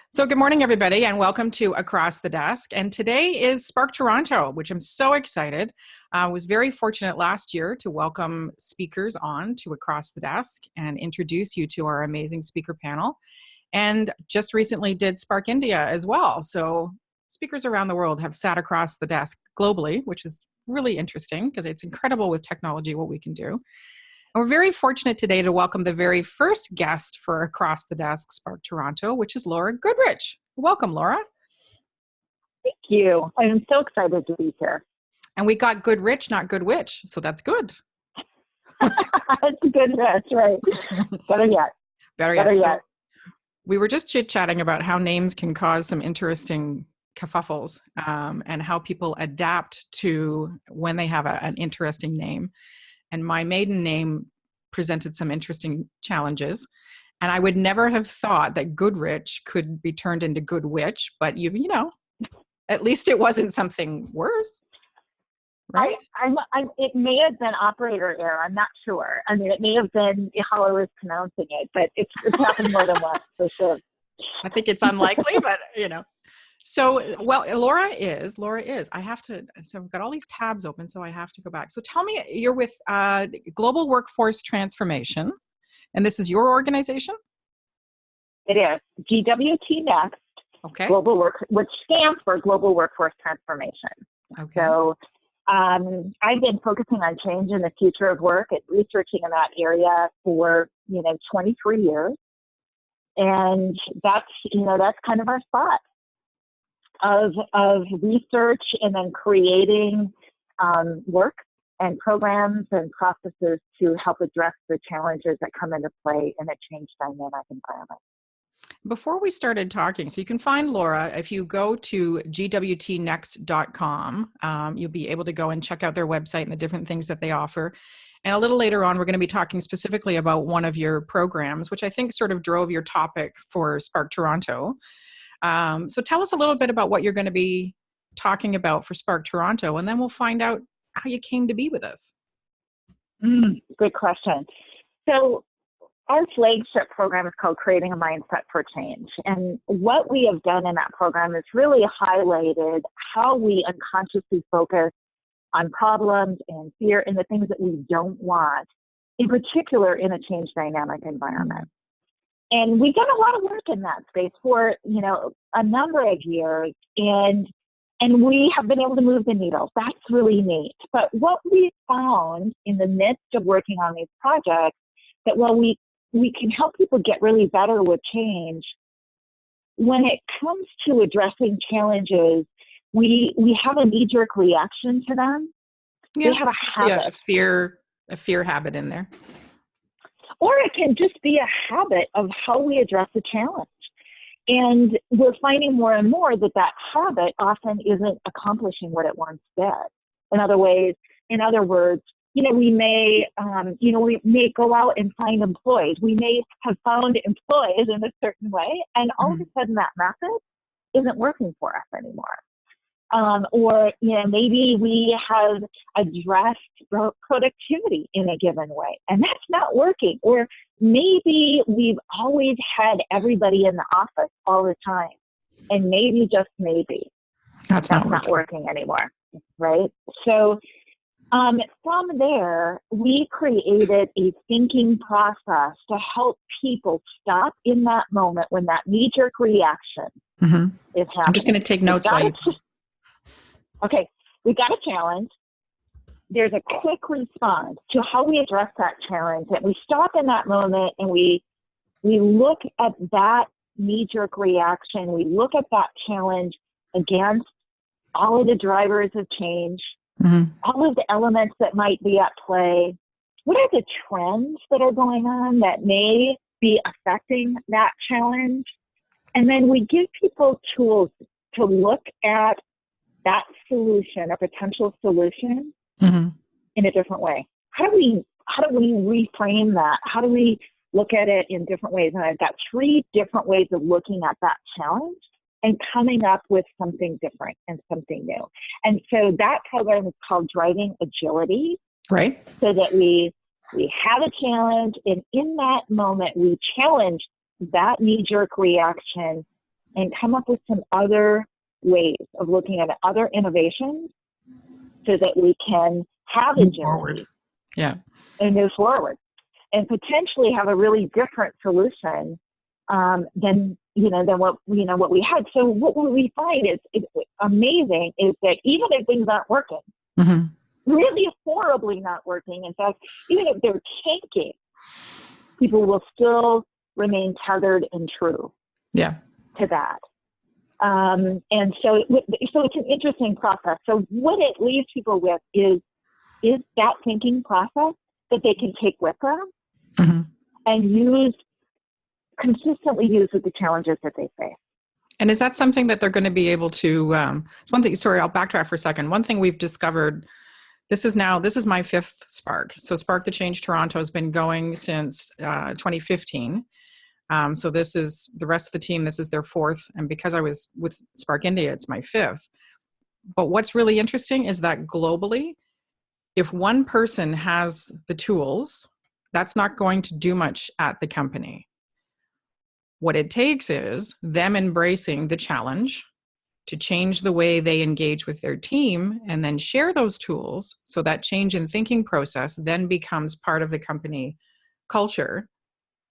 So good morning, everybody, and welcome to Across the Desk. And today is Spark Toronto, which I'm so excited. I was very fortunate last year to welcome speakers on to Across the Desk and introduce you to our amazing speaker panel. And just recently did Spark India as well. So speakers around the world have sat across the desk globally, which is really interesting because it's incredible with technology what we can do. And we're very fortunate today to welcome the very first guest for Across the Desk Spark Toronto, which is Laura Goodrich. Welcome, Laura. Thank you. I'm so excited to be here. And we got good rich, not good witch, so that's good. That's good, that's right. Better yet. Better yet. So we were just chit-chatting about how names can cause some interesting kerfuffles and how people adapt to when they have an interesting name. And my maiden name presented some interesting challenges. And I would never have thought that Goodrich could be turned into Good Witch, but you know, at least it wasn't something worse, right? It may have been operator error. I'm not sure. I mean, it may have been how I was pronouncing it, but it's happened more than once for sure. I think it's unlikely, but you know. So, well, Laura is, I have to, so I've got all these tabs open, so I have to go back. So tell me, you're with Global Workforce Transformation, and this is your organization? It is. GWT Next, okay. Which stands for Global Workforce Transformation. Okay. So I've been focusing on change in the future of work and researching in that area for, 23 years. And that's kind of our spot of research and then creating work and programs and processes to help address the challenges that come into play in a change dynamic environment. Before we started talking, so you can find Laura, if you go to gwtnext.com, you'll be able to go and check out their website and the different things that they offer. And a little later on, we're going to be talking specifically about one of your programs, which I think sort of drove your topic for Spark Toronto. So tell us a little bit about what you're going to be talking about for Spark Toronto, and then we'll find out how you came to be with us. Good question. So our flagship program is called Creating a Mindset for Change. And what we have done in that program is really highlighted how we unconsciously focus on problems and fear and the things that we don't want, in particular in a change dynamic environment. And we've done a lot of work in that space for, a number of years, and we have been able to move the needle. That's really neat. But what we found in the midst of working on these projects, that while we can help people get really better with change, when it comes to addressing challenges, we have a knee-jerk reaction to them. Yeah, we have a habit. A fear habit in there. Or it can just be a habit of how we address a challenge. And we're finding more and more that habit often isn't accomplishing what it once did. In other words, we may go out and find employees. We may have found employees in a certain way, and all of a sudden that method isn't working for us anymore. Or maybe we have addressed productivity in a given way, and that's not working. Or maybe we've always had everybody in the office all the time, and maybe, just maybe, that's not working anymore, right? So from there, we created a thinking process to help people stop in that moment when that knee-jerk reaction is happening. I'm just going to take notes while you... Okay, we got a challenge. There's a quick response to how we address that challenge. And we stop in that moment and we look at that knee-jerk reaction. We look at that challenge against all of the drivers of change, all of the elements that might be at play. What are the trends that are going on that may be affecting that challenge? And then we give people tools to look at that solution, a potential solution, in a different way. How do we reframe that? How do we look at it in different ways? And I've got 3 different ways of looking at that challenge and coming up with something different and something new. And so that program is called Driving Agility. Right. So that we have a challenge, and in that moment we challenge that knee-jerk reaction and come up with some other ways of looking at other innovations so that we can have Move agility forward. Yeah. and move forward and potentially have a really different solution than what we had. So what we find is amazing is that even if things aren't working, really horribly not working, in fact, even if they're tanking, people will still remain tethered and true to that. And so it's an interesting process. So what it leaves people with is that thinking process that they can take with them and consistently use with the challenges that they face. And is that something that they're going to be able to, it's one thing, sorry, I'll backtrack for a second. One thing we've discovered, this is my 5th Spark. So Spark the Change Toronto has been going since 2015. So this is the rest of the team, this is their 4th. And because I was with Spark India, it's my 5th. But what's really interesting is that globally, if one person has the tools, that's not going to do much at the company. What it takes is them embracing the challenge to change the way they engage with their team and then share those tools. So that change in thinking process then becomes part of the company culture.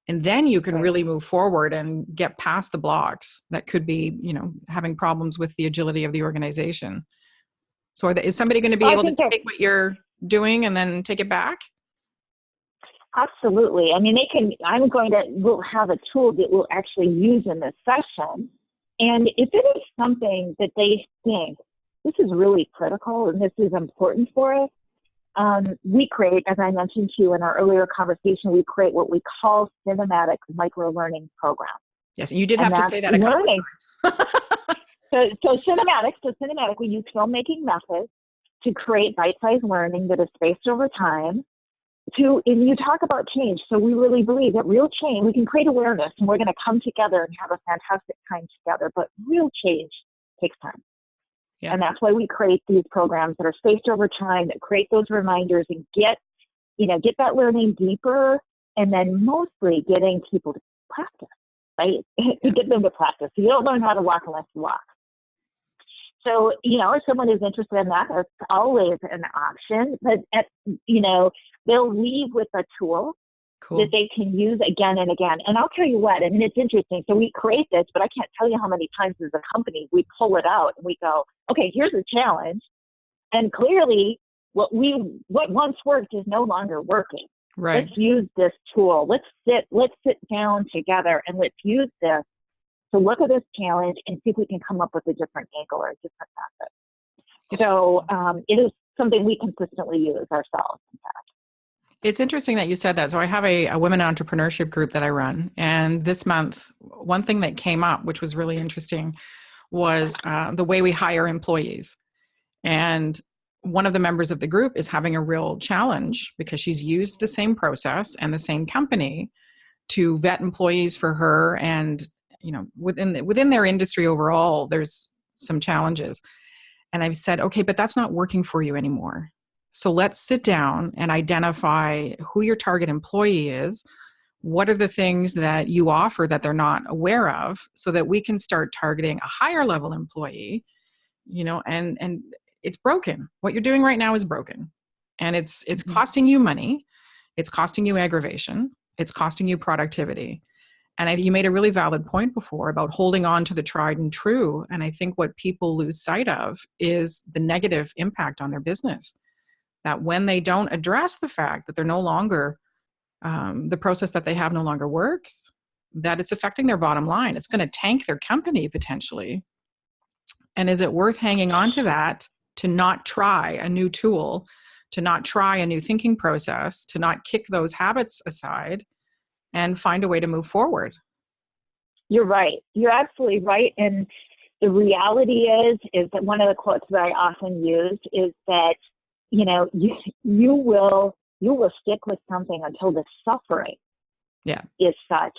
And then you can really move forward and get past the blocks that could be, having problems with the agility of the organization. So is somebody going to be able to take what you're doing and then take it back? Absolutely. I mean, we'll have a tool that we'll actually use in this session. And if it is something that they think, this is really critical and this is important for us, we create, as I mentioned to you in our earlier conversation, we create what we call cinematic micro-learning programs. Yes, you did have to say that a couple of times. So cinematic, we use filmmaking methods to create bite-sized learning that is spaced over time. And you talk about change, so we really believe that real change, we can create awareness and we're going to come together and have a fantastic time together, but real change takes time. Yeah. And that's why we create these programs that are spaced over time, that create those reminders and get that learning deeper, and then mostly getting people to practice, right? To get them to practice. So you don't learn how to walk unless you walk. So, if someone is interested in that, that's always an option. But, they'll leave with a tool that they can use again and again. And I'll tell you what, I mean, it's interesting. So we create this, but I can't tell you how many times as a company we pull it out and we go, okay, here's a challenge. And clearly what once worked is no longer working. Right. Let's use this tool. Let's sit down together and let's use this to look at this challenge and see if we can come up with a different angle or a different method. So it is something we consistently use ourselves, in fact. It's interesting that you said that. So I have a women entrepreneurship group that I run. And this month, one thing that came up, which was really interesting, was the way we hire employees. And one of the members of the group is having a real challenge because she's used the same process and the same company to vet employees for her. And, within their industry overall, there's some challenges. And I've said, okay, but that's not working for you anymore. So let's sit down and identify who your target employee is. What are the things that you offer that they're not aware of so that we can start targeting a higher level employee, and it's broken. What you're doing right now is broken. And it's costing you money. It's costing you aggravation. It's costing you productivity. And you made a really valid point before about holding on to the tried and true. And I think what people lose sight of is the negative impact on their business. That when they don't address the fact that they're no longer, the process that they have no longer works, that it's affecting their bottom line. It's going to tank their company potentially. And is it worth hanging on to that, to not try a new tool, to not try a new thinking process, to not kick those habits aside and find a way to move forward? You're right. You're absolutely right. And the reality is that one of the quotes that I often use is that, you will stick with something until the suffering is such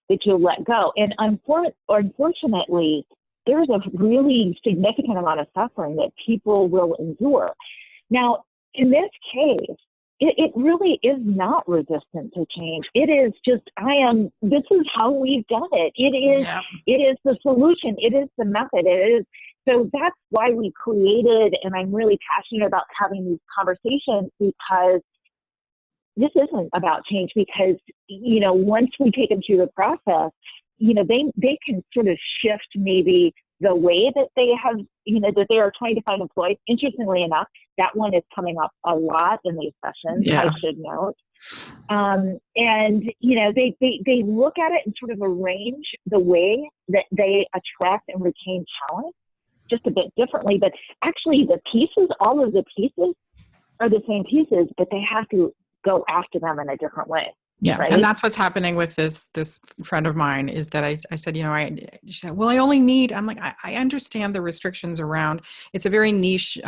that you'll let go. And unfortunately, there's a really significant amount of suffering that people will endure. Now, in this case, it really is not resistant to change. It is just, this is how we've done it. Yeah. It is the solution. It is the method. It is. So that's why we created, and I'm really passionate about having these conversations, because this isn't about change, because, once we take them through the process, they can sort of shift maybe the way that they have, that they are trying to find employees. Interestingly enough, that one is coming up a lot in these sessions, Yeah. I should note. And, they look at it and sort of arrange the way that they attract and retain talent just a bit differently. But actually all of the pieces are the same pieces, but they have to go after them in a different way. Yeah. Right? And that's what's happening with this friend of mine, is that I said, she said, well, I only need, I'm like, I understand the restrictions around, it's a very niche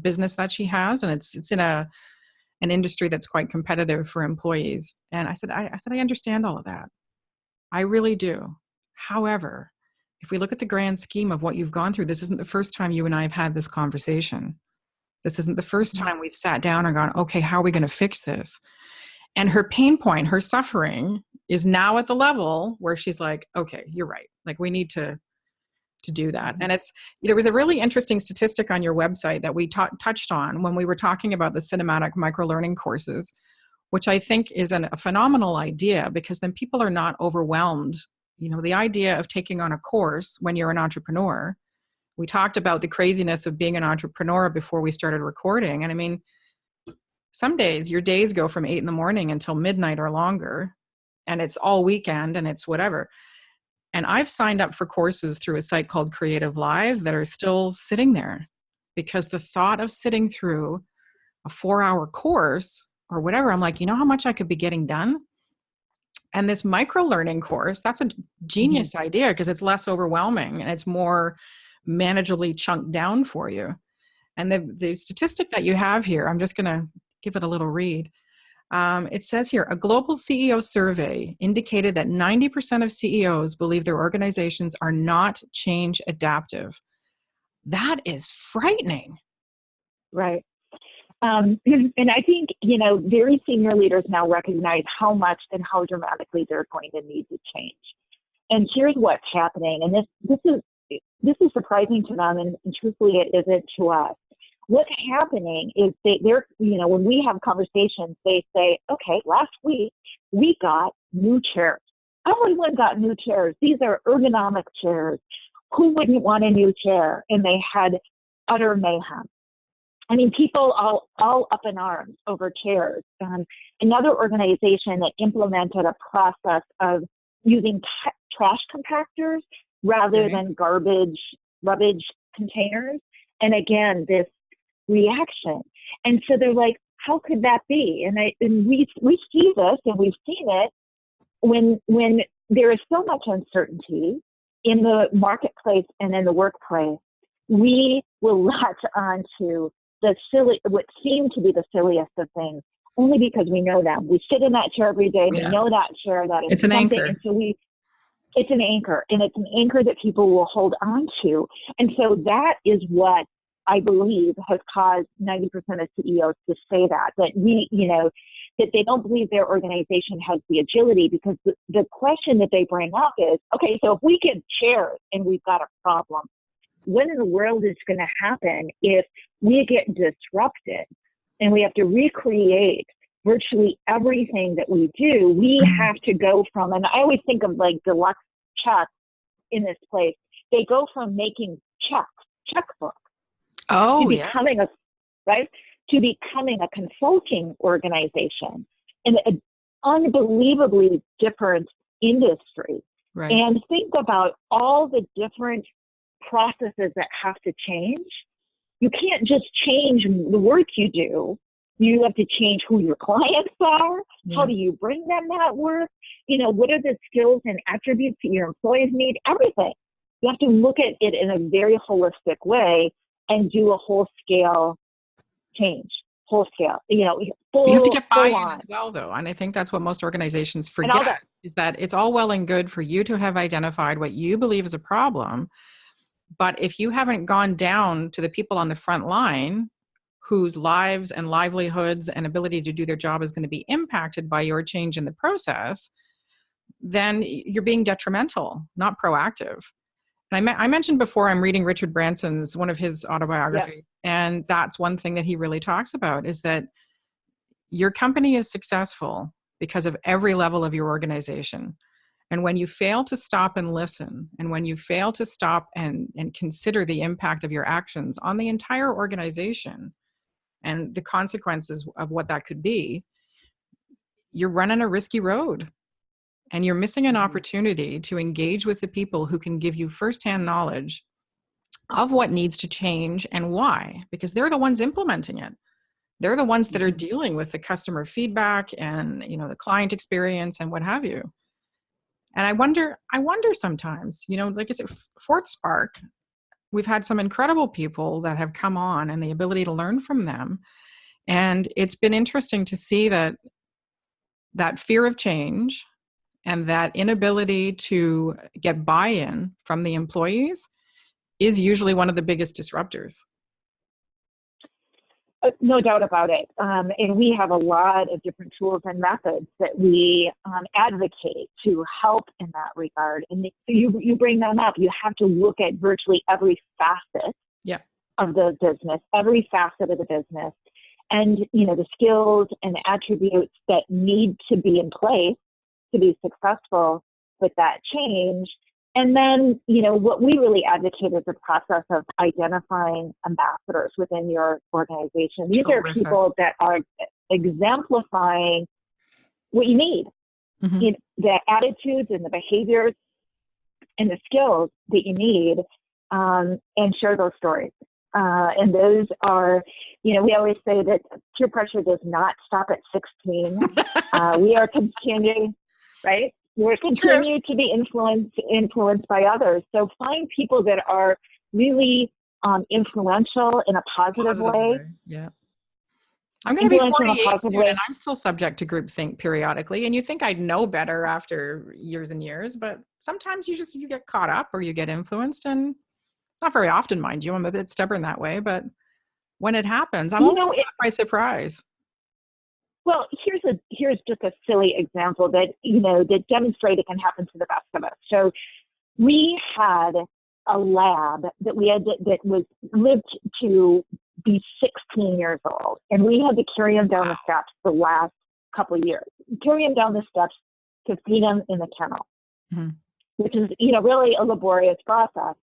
business that she has. And it's in an industry that's quite competitive for employees. And I said, I understand all of that. I really do. However, if we look at the grand scheme of what you've gone through, this isn't the first time you and I have had this conversation. This isn't the first time we've sat down and gone, okay, how are we going to fix this? And her pain point, her suffering is now at the level where she's like, okay, you're right. Like, we need to do that. And there was a really interesting statistic on your website that we touched on when we were talking about the cinematic microlearning courses, which I think is a phenomenal idea, because then people are not overwhelmed. The idea of taking on a course when you're an entrepreneur, we talked about the craziness of being an entrepreneur before we started recording. And I mean, some days your days go from 8 a.m. until midnight or longer, and it's all weekend and it's whatever. And I've signed up for courses through a site called Creative Live that are still sitting there, because the thought of sitting through a 4-hour course or whatever, I'm like, how much I could be getting done? And this micro learning course, that's a genius idea, because it's less overwhelming and it's more manageably chunked down for you. And the statistic that you have here, I'm just going to give it a little read. It says here, a global CEO survey indicated that 90% of CEOs believe their organizations are not change adaptive. That is frightening. Right. And I think, very senior leaders now recognize how much and how dramatically they're going to need to change. And here's what's happening. And this is surprising to them, and truthfully, it isn't to us. What's happening is they're, when we have conversations, they say, okay, last week we got new chairs. Everyone got new chairs. These are ergonomic chairs. Who wouldn't want a new chair? And they had utter mayhem. I mean, people all up in arms over chairs. Another organization that implemented a process of using trash compactors rather than rubbish containers. And again, this reaction. And so they're like, how could that be? And we see this, and we've seen it when there is so much uncertainty in the marketplace and in the workplace. We will latch on to what seem to be the silliest of things, only because we know them. We sit in that chair every day. We know that chair, that is it's an something. anchor. And so it's an anchor, and it's an anchor that people will hold on to. And so that is what I believe has caused 90% of CEOs to say that that they don't believe their organization has the agility, because the question that they bring up is, okay, so if we get chairs and we've got a problem, what in the world is going to happen if we get disrupted and we have to recreate virtually everything that we do? We have to go from, and I always think of like deluxe checks in this place. They go from making checkbooks, to becoming a consulting organization in an unbelievably different industry. Right. And think about all the different processes that have to change. You can't just change the work you do. You have to change who your clients are. Yeah. How do you bring them that work? What are the skills and attributes that your employees need? Everything. You have to look at it in a very holistic way and do a whole-scale change. Whole-scale, you have to get buy-in as well, though. And I think that's what most organizations forget, is that it's all well and good for you to have identified what you believe is a problem. But if you haven't gone down to the people on the front line whose lives and livelihoods and ability to do their job is going to be impacted by your change in the process, then you're being detrimental, not proactive. And I mentioned before, I'm reading Richard Branson's, one of his autobiographies, and that's one thing that he really talks about, is that your company is successful because of every level of your organization. And when you fail to stop and listen, and when you fail to stop and consider the impact of your actions on the entire organization and the consequences of what that could be, you're running a risky road. And you're missing an opportunity to engage with the people who can give you firsthand knowledge of what needs to change and why, because they're the ones implementing it. They're the ones that are dealing with the customer feedback and, the client experience and what have you. And I wonder sometimes, like I said, Fort Spark, we've had some incredible people that have come on and the ability to learn from them. And it's been interesting to see that fear of change and that inability to get buy-in from the employees is usually one of the biggest disruptors. No doubt about it. And we have a lot of different tools and methods that we advocate to help in that regard. And you bring them up. You have to look at virtually every facet of the business, every facet of the business, and the skills and attributes that need to be in place to be successful with that change. And then, what we really advocate is a process of identifying ambassadors within your organization. These are people that are exemplifying what you need, the attitudes and the behaviors and the skills that you need, and share those stories. And those are, we always say that peer pressure does not stop at 16. We are continuing, right? We're continuing to be influenced by others. So find people that are really influential in a positive way. Yeah. I'm going to be 48 soon, and I'm still subject to groupthink periodically. And you think I'd know better after years and years, but sometimes you get caught up or you get influenced, and not very often, mind you. I'm a bit stubborn that way, but when it happens, I'm always caught by surprise. Well, here's just a silly example that that demonstrates it can happen to the best of us. So we had a lab that was lived to be 16 years old, and we had to carry him down the steps the last couple of years, carry him down the steps to feed him in the kennel, which is really a laborious process.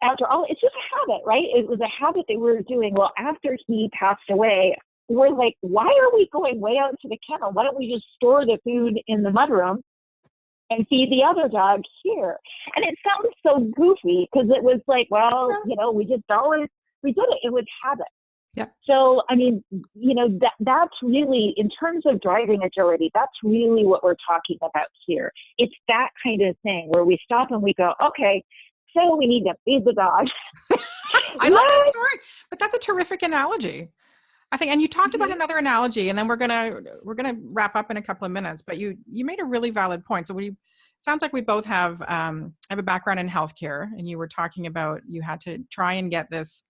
After all, it's just a habit, right? It was a habit that we were doing. Well, after he passed away, we're like, why are we going way out to the kennel? Why don't we just store the food in the mudroom and feed the other dog here? And it sounds so goofy because it was like, well, we did it. It was habit. Yeah. So, I mean, that's really, in terms of driving agility, that's really what we're talking about here. It's that kind of thing where we stop and we go, okay, so we need to feed the dog. I love that story, but that's a terrific analogy, I think. And you talked about another analogy, and then we're gonna wrap up in a couple of minutes. But you made a really valid point. So sounds like we both have a background in healthcare, and you were talking about you had to try and get this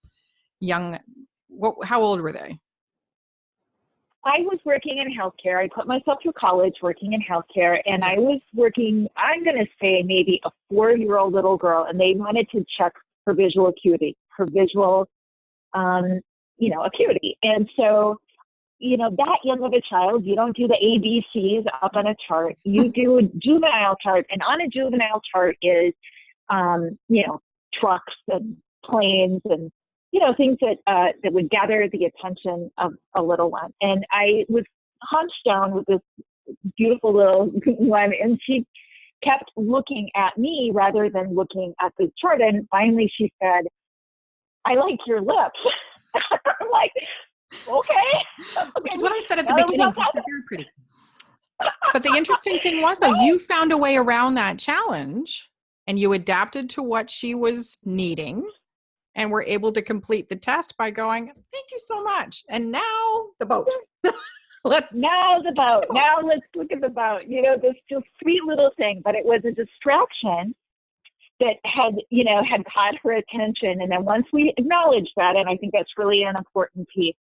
young. How old were they? I was working in healthcare. I put myself through college working in healthcare, and I was working, I'm going to say maybe a 4-year-old little girl, and they wanted to check her visual acuity, acuity. And so, that young of a child, you don't do the ABCs up on a chart. You do a juvenile chart, and on a juvenile chart is, trucks and planes and things that would gather the attention of a little one. And I was hunched down with this beautiful little one, and she kept looking at me rather than looking at the chart. And finally she said, "I like your lips." I'm like, okay. Which is what I said at the beginning. You're pretty. But the interesting thing was, though, you found a way around that challenge, and you adapted to what she was needing, and were able to complete the test by going, "Thank you so much. And now the boat." Now let's look at the boat. This just sweet little thing, but it was a distraction that had caught her attention. And then once we acknowledge that, and I think that's really an important piece,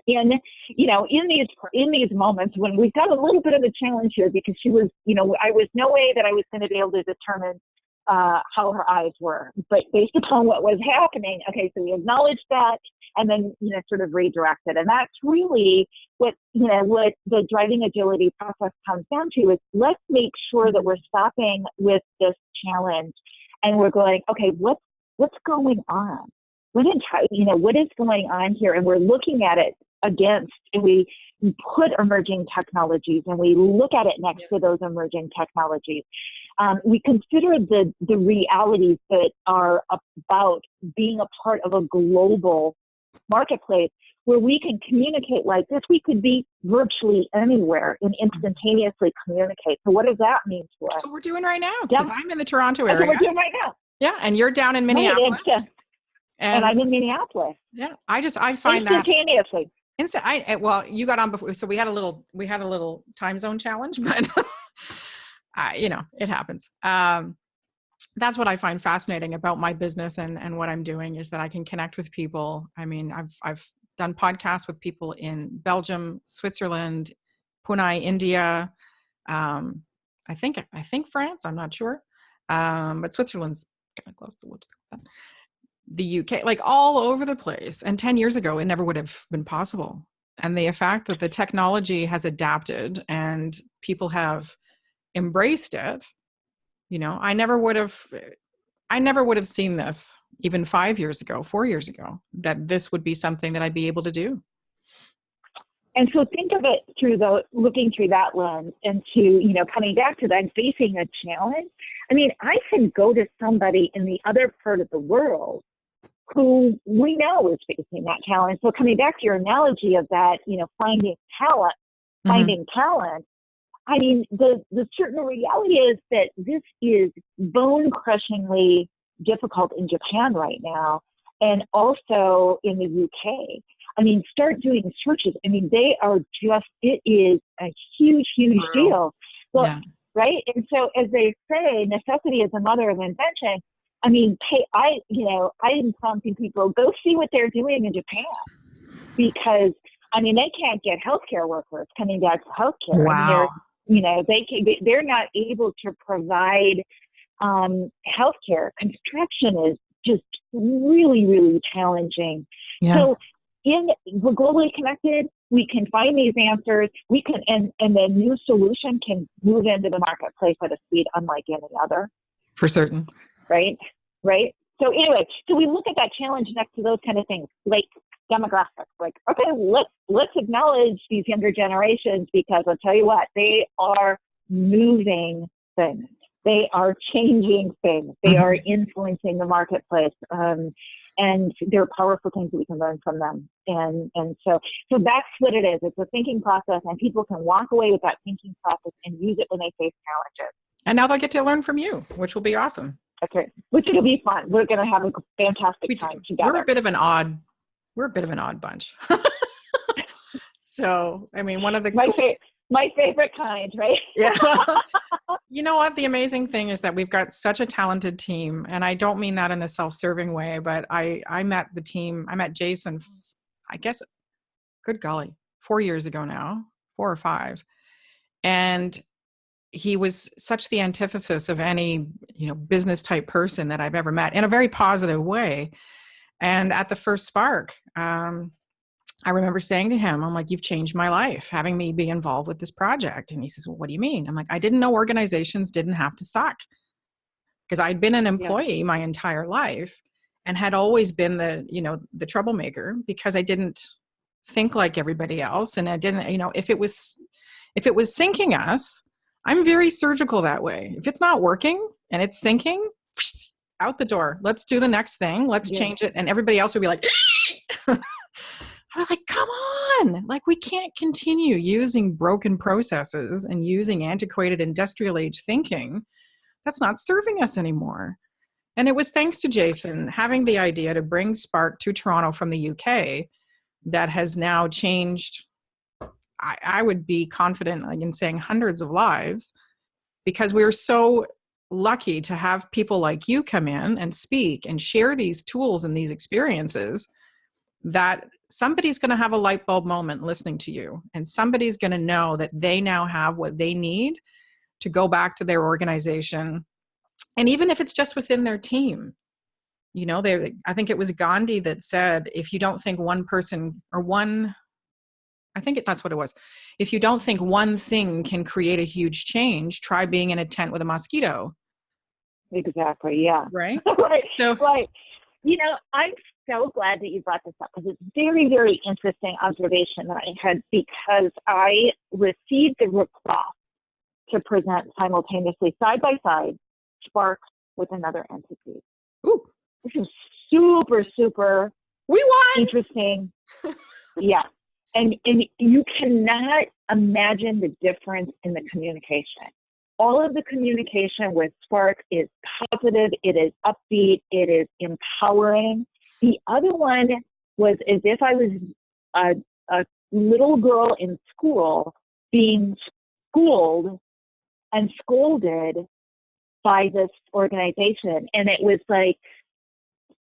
in, in these moments when we've got a little bit of a challenge here, because she was, I was no way that I was going to be able to determine how her eyes were, but based upon what was happening. Okay, so we acknowledged that, and then sort of redirected, and that's really what the driving agility process comes down to, is let's make sure that we're stopping with this challenge, and we're going, okay, what's going on? What is going on here? And we're looking at it against, and we put emerging technologies, and we look at it next to those emerging technologies. We consider the realities that are about being a part of a global marketplace where we can communicate like this. We could be virtually anywhere and instantaneously communicate. So what does that mean to us? That's what we're doing right now, because I'm in the Toronto area. That's what we're doing right now. Yeah, and you're down in Minneapolis. Right, and I'm in Minneapolis. Yeah, I find that instantaneously. Well, you got on before, so we had a little time zone challenge, but it happens. That's what I find fascinating about my business and what I'm doing, is that I can connect with people. I mean, I've done podcasts with people in Belgium, Switzerland, Pune, India. I think France. I'm not sure, but Switzerland's kind of close to the UK, like all over the place. And 10 years ago, it never would have been possible. And the fact that the technology has adapted and people have embraced it, I never would have seen this even 5 years ago, 4 years ago, that this would be something that I'd be able to do. And so think of it looking through that lens, and to, coming back to that, facing a challenge. I mean, I can go to somebody in the other part of the world who we know is facing that challenge. So coming back to your analogy of that, finding talent, I mean, the certain reality is that this is bone-crushingly difficult in Japan right now, and also in the UK. I mean, start doing searches. I mean, it is a huge, huge deal. Well, yeah. Right? And so, as they say, necessity is the mother of invention. I mean, I am prompting people, go see what they're doing in Japan, because, I mean, they can't get healthcare workers coming back to healthcare. Wow. They're not able to provide healthcare. Construction is just really, really challenging. Yeah. So we're globally connected. We can find these answers. We can, and the new solution can move into the marketplace at a speed unlike any other. For certain. Right. So anyway, so we look at that challenge next to those kind of things, like demographics. Like, okay, let's acknowledge these younger generations, because I'll tell you what, they are moving things. They are changing things. They are influencing the marketplace. And there are powerful things that we can learn from them. And so that's what it is. It's a thinking process, and people can walk away with that thinking process and use it when they face challenges. And now they'll get to learn from you, which will be awesome. Okay, which will be fun. We're going to have a fantastic time together. We're a bit of an odd bunch. So, I mean, one of the my favorite kind, right? Yeah. You know what? The amazing thing is that we've got such a talented team, and I don't mean that in a self-serving way, but I met the team. I met Jason, I guess, good golly, 4 years ago now, 4 or 5. And he was such the antithesis of any, business type person that I've ever met, in a very positive way. And at the first Spark, I remember saying to him, I'm like, you've changed my life, having me be involved with this project. And he says, well, what do you mean? I'm like, I didn't know organizations didn't have to suck, because I'd been an employee my entire life and had always been the troublemaker, because I didn't think like everybody else. And I didn't, if it was sinking us, I'm very surgical that way. If it's not working and it's sinking, out the door. Let's do the next thing. Let's change it. And everybody else would be like, I was like, come on. Like, we can't continue using broken processes and using antiquated industrial age thinking. That's not serving us anymore. And it was thanks to Jason having the idea to bring Spark to Toronto from the UK that has now changed, I would be confident in saying, hundreds of lives, because we were so lucky to have people like you come in and speak and share these tools and these experiences that somebody's going to have a light bulb moment listening to you, and somebody's going to know that they now have what they need to go back to their organization. And even if it's just within their team, you know, I think it was Gandhi that said, if you don't think one person or one, I think that's what it was. If you don't think one thing can create a huge change, try being in a tent with a mosquito. Exactly. Yeah. Right. Right. So, Right. You know, I'm so glad that you brought this up, because it's very, very interesting observation that I had, because I received the request to present simultaneously, side by side, Spark with another entity. ooh, This is super, super we won. interesting. Yeah. And you cannot imagine the difference in the communication. All of the communication with Spark is positive, it is upbeat, it is empowering. The other one was as if I was a little girl in school being schooled and scolded by this organization. And it was like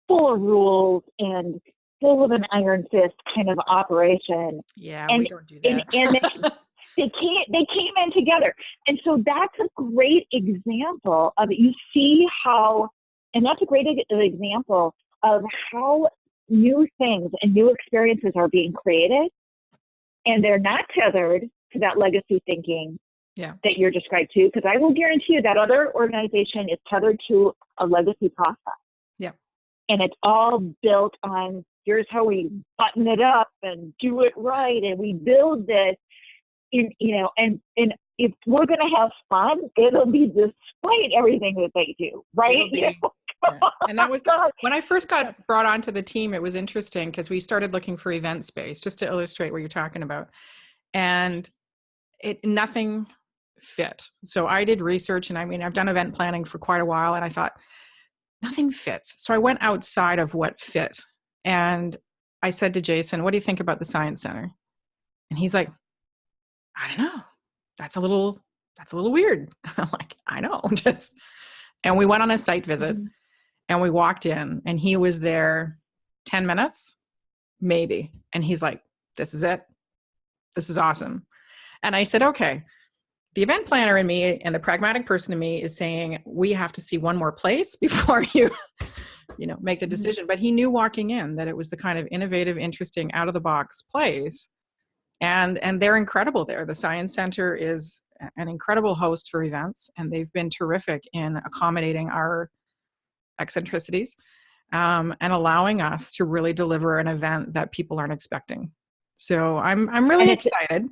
full of rules and full of an iron fist kind of operation. Yeah, And we don't do that. and they came in together. And so that's a great example of it. You see how, and that's a great example of how new things and new experiences are being created, and they're not tethered to that legacy thinking that you're described to, because I will guarantee you that other organization is tethered to a legacy process. Yeah. And it's all built on, here's how we button it up and do it right, and we build this. And if we're going to have fun, it'll be despite everything that they do, right? Yeah. And that was when I first got brought onto the team. It was interesting because we started looking for event space, just to illustrate what you're talking about, and nothing fit. So I did research, and I mean, I've done event planning for quite a while, and I thought nothing fits. So I went outside of what fit, and I said to Jason, "What do you think about the Science Center?" And he's like, "I don't know. That's a little weird." I'm like, "I know." And we went on a site visit, and we walked in, and he was there 10 minutes, maybe. And he's like, "This is it. This is awesome." And I said, "Okay." The event planner in me and the pragmatic person in me is saying, we have to see one more place before you make the decision. But he knew walking in that it was the kind of innovative, interesting, out of the box place. And they're incredible there. The Science Center is an incredible host for events, and they've been terrific in accommodating our eccentricities and allowing us to really deliver an event that people aren't expecting. So I'm really excited.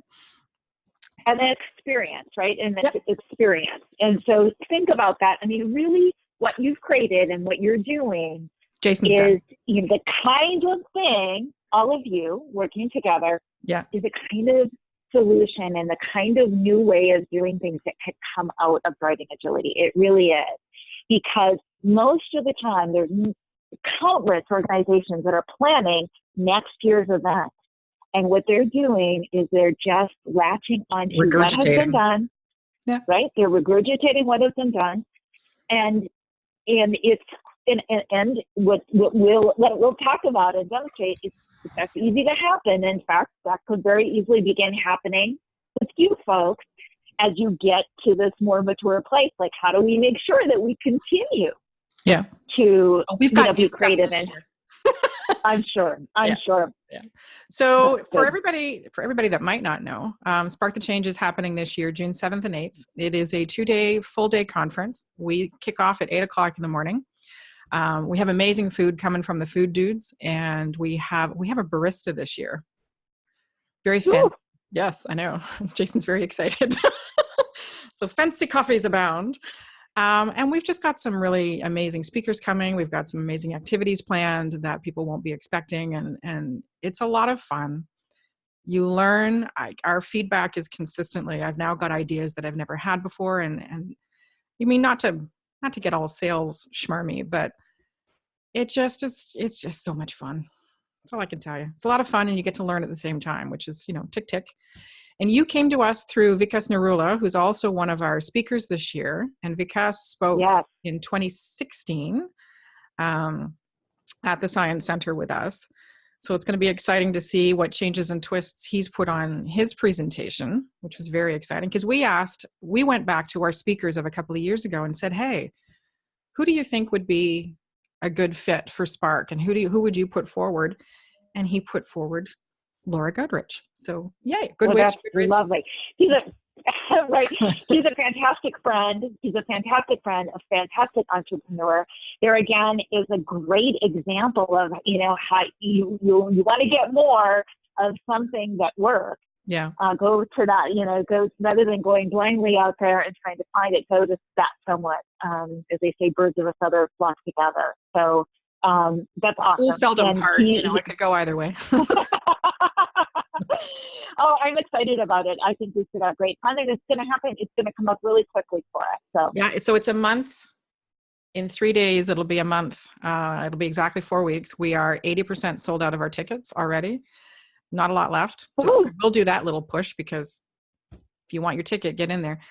And an experience, right? And it's experience. And so think about that. I mean, really what you've created and what you're doing Jason's is the kind of thing, all of you working together, is a kind of solution and the kind of new way of doing things that could come out of driving agility. It really is. Because most of the time, there's countless organizations that are planning next year's event. And what they're doing is they're just latching onto what has been done, right? They're regurgitating what has been done, and what we'll talk about and demonstrate is that's easy to happen. In fact, that could very easily begin happening with you folks as you get to this more mature place. Like, how do we make sure that we continue? To be creative and. I'm sure. Yeah. So for everybody that might not know, Spark the Change is happening this year, June 7th and 8th. It is a 2-day, full-day conference. We kick off at 8 o'clock in the morning. We have amazing food coming from the food dudes, and we have a barista this year. Very fancy. Yes, I know. Jason's very excited. So fancy coffees abound. And we've just got some really amazing speakers coming. We've got some amazing activities planned that people won't be expecting. And it's a lot of fun. You learn, our feedback is consistently, I've now got ideas that I've never had before. And you mean, not to get all sales schmarmy, but it's just so much fun. That's all I can tell you. It's a lot of fun, and you get to learn at the same time, which is, tick, tick. And you came to us through Vikas Narula, who's also one of our speakers this year. And Vikas spoke in 2016 at the Science Center with us. So it's going to be exciting to see what changes and twists he's put on his presentation, which was very exciting because we went back to our speakers of a couple of years ago and said, hey, who do you think would be a good fit for Spark? And who would you put forward? And he put forward Laura Goodrich. So yay, Well, Goodrich. that's lovely. He's right. He's a fantastic friend. He's a fantastic friend, a fantastic entrepreneur. There again is a great example of, how you want to get more of something that works. Yeah. Go to that, go rather than going blindly out there and trying to find it, go to that somewhat. As they say, birds of a feather flock together. So that's awesome. Full seldom part, it could go either way. Oh, I'm excited about it. I think we should have great fun. And it's going to happen. It's going to come up really quickly for us. So yeah, so it's a month. In 3 days, it'll be a month. It'll be exactly 4 weeks. We are 80% sold out of our tickets already. Not a lot left. We'll do that little push because if you want your ticket, get in there.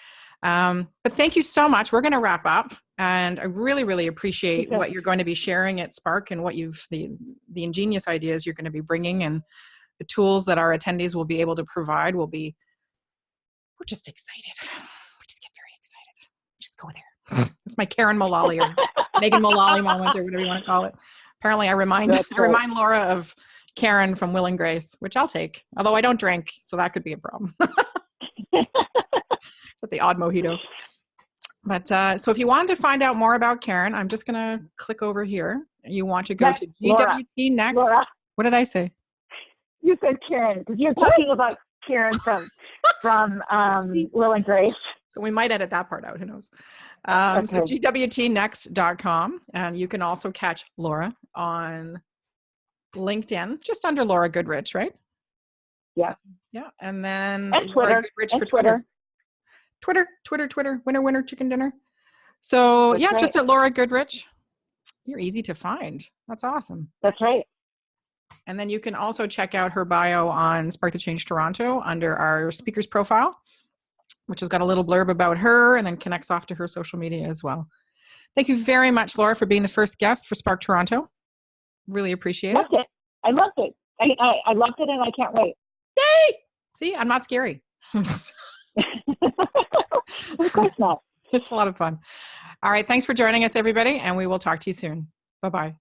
But thank you so much. We're going to wrap up, and I really, really appreciate what you're going to be sharing at Spark and what the ingenious ideas you're going to be bringing, and the tools that our attendees will be able to provide we're just excited. We just get very excited. Just go there. It's my Karen Mullally or Megan Mullally moment or whatever you want to call it. Apparently I remind Laura of Karen from Will and Grace, which I'll take, although I don't drink, so that could be a problem. With the odd mojito. But so if you wanted to find out more about Karen, I'm just going to click over here. You want to go to GWT Next. Laura. What did I say? You said Karen because you're talking about Karen from Will and Grace. So we might edit that part out. Who knows? So gwtnext.com. And you can also catch Laura on LinkedIn, just under Laura Goodrich, right? Yeah. Yeah. And then and Laura Goodrich for Twitter. Twitter, winner, chicken dinner. So that's just at Laura Goodrich. You're easy to find. That's awesome. That's right. And then you can also check out her bio on Spark the Change Toronto under our speaker's profile, which has got a little blurb about her and then connects off to her social media as well. Thank you very much, Laura, for being the first guest for Spark Toronto. Really appreciate it. I loved it. I loved it and I can't wait. Yay! See, I'm not scary. Of course not. It's a lot of fun. All right. Thanks for joining us, everybody, and we will talk to you soon. Bye-bye.